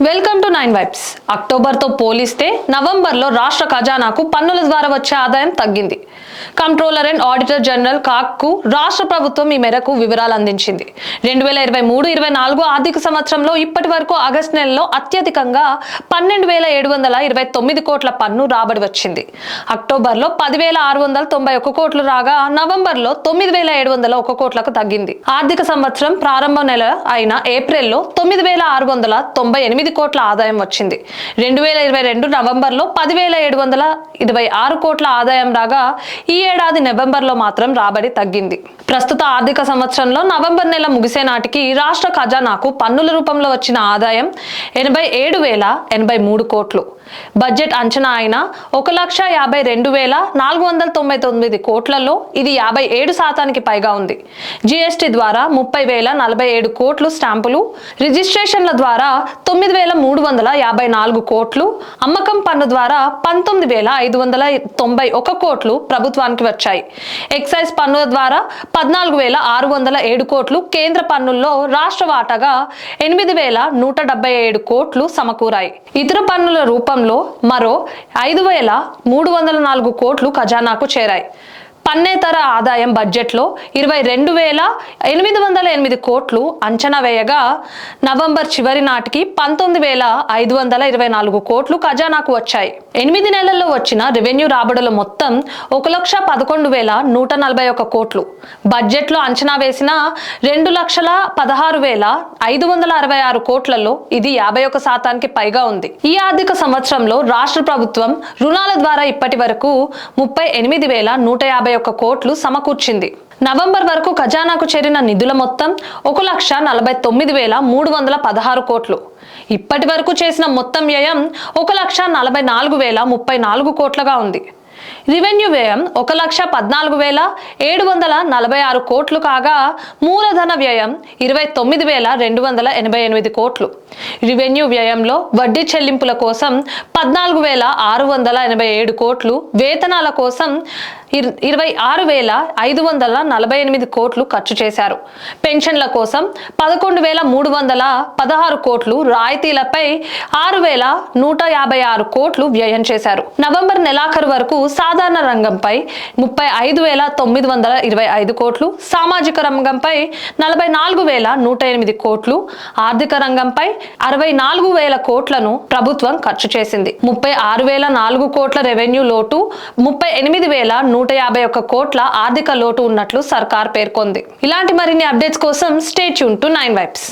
Welcome to 9 vibes. అక్టోబర్తో పోలిస్తే నవంబర్లో రాష్ట్ర ఖజానాకు పన్నుల ద్వారా వచ్చే ఆదాయం తగ్గింది. కంట్రోలర్ అండ్ ఆడిటర్ జనరల్ కాక్కు రాష్ట్ర ప్రభుత్వం ఈ మేరకు వివరాలు అందించింది. 2023-24 ఆర్థిక సంవత్సరంలో ఇప్పటి వరకు ఆగస్టు నెలలో అత్యధికంగా 12,729 కోట్ల పన్ను రాబడి వచ్చింది. అక్టోబర్లో 10,691 కోట్లు రాగా నవంబర్లో 9,701 కోట్లకు తగ్గింది. ఆర్థిక సంవత్సరం ప్రారంభ నెల అయిన ఏప్రిల్లో 9,698 కోట్ల ఆదాయం వచ్చింది. 2022 నవంబర్లో 10,726 కోట్ల ఆదాయం రాగా ఈ ఏడాది నవంబర్లో మాత్రం రాబడి తగ్గింది. ప్రస్తుత ఆర్థిక సంవత్సరంలో నవంబర్ నెల ముగిసే నాటికి రాష్ట్ర ఖజానాకు పన్నుల రూపంలో వచ్చిన ఆదాయం 87,083 కోట్లు. బడ్జెట్ అంచనా అయిన 1,52,499 కోట్లలో ఇది 57% పైగా ఉంది. జిఎస్టి ద్వారా 30,047 కోట్లు, స్టాంపులు రిజిస్ట్రేషన్ల ద్వారా 9,354 కోట్లు, అమ్మకం పన్ను ద్వారా 19,591 కోట్లు ప్రభుత్వానికి వచ్చాయి. ఎక్సైజ్ పన్నుల ద్వారా 14,607 కోట్లు, కేంద్ర పన్నుల్లో రాష్ట్ర వాటాగా 8,177 కోట్లు సమకూరాయి. ఇతర పన్నుల రూపంలో మరో 5,304 కోట్లు ఖజానాకు చేరాయి. పన్నేతర ఆదాయం బడ్జెట్లో 22,808 కోట్లు అంచనా వేయగా నవంబర్ చివరి నాటికి 19,524 కోట్లు ఖజానాకు వచ్చాయి. 8 నెలల్లో వచ్చిన రెవెన్యూ రాబడుల మొత్తం 1,11,141 కోట్లు. బడ్జెట్లో అంచనా వేసిన 2,16,566 కోట్లలో ఇది 51% పైగా ఉంది. ఈ ఆర్థిక సంవత్సరంలో రాష్ట్ర ప్రభుత్వం రుణాల ద్వారా ఇప్పటి వరకు 38,151 కోట్లు సమకూర్చింది. నవంబర్ వరకు ఖజానాకు చేరిన నిధుల మొత్తం 1,49,316 కోట్లు. ఇప్పటి వరకు చేసిన మొత్తం వ్యయం 1,44,034 కోట్లుగా ఉంది. రెవెన్యూ వ్యయం 1,14,746 కోట్లు కాగా మూలధన వ్యయం 29,288 కోట్లు. రెవెన్యూ వ్యయంలో వడ్డీ చెల్లింపుల కోసం 14,687 కోట్లు, వేతనాల కోసం 26,548 కోట్లు ఖర్చు చేశారు. పెన్షన్ల కోసం 11,316 కోట్లు, రాయితీలపై 6,156 కోట్లు వ్యయం చేశారు. నవంబర్ నెలాఖరు వరకు సాధారణ రంగంపై 35,925 కోట్లు, సామాజిక రంగంపై 44,108 కోట్లు, ఆర్థిక రంగంపై 64,000 కోట్లను ప్రభుత్వం ఖర్చు చేసింది. 36,004 కోట్ల రెవెన్యూ లోటు, 38,151 కోట్ల ఆర్థిక లోటు ఉన్నట్లు సర్కార్ పేర్కొంది. ఇలాంటి మరిన్ని అప్డేట్స్ కోసం స్టే ట్యూన్ టు 9 వైబ్స్.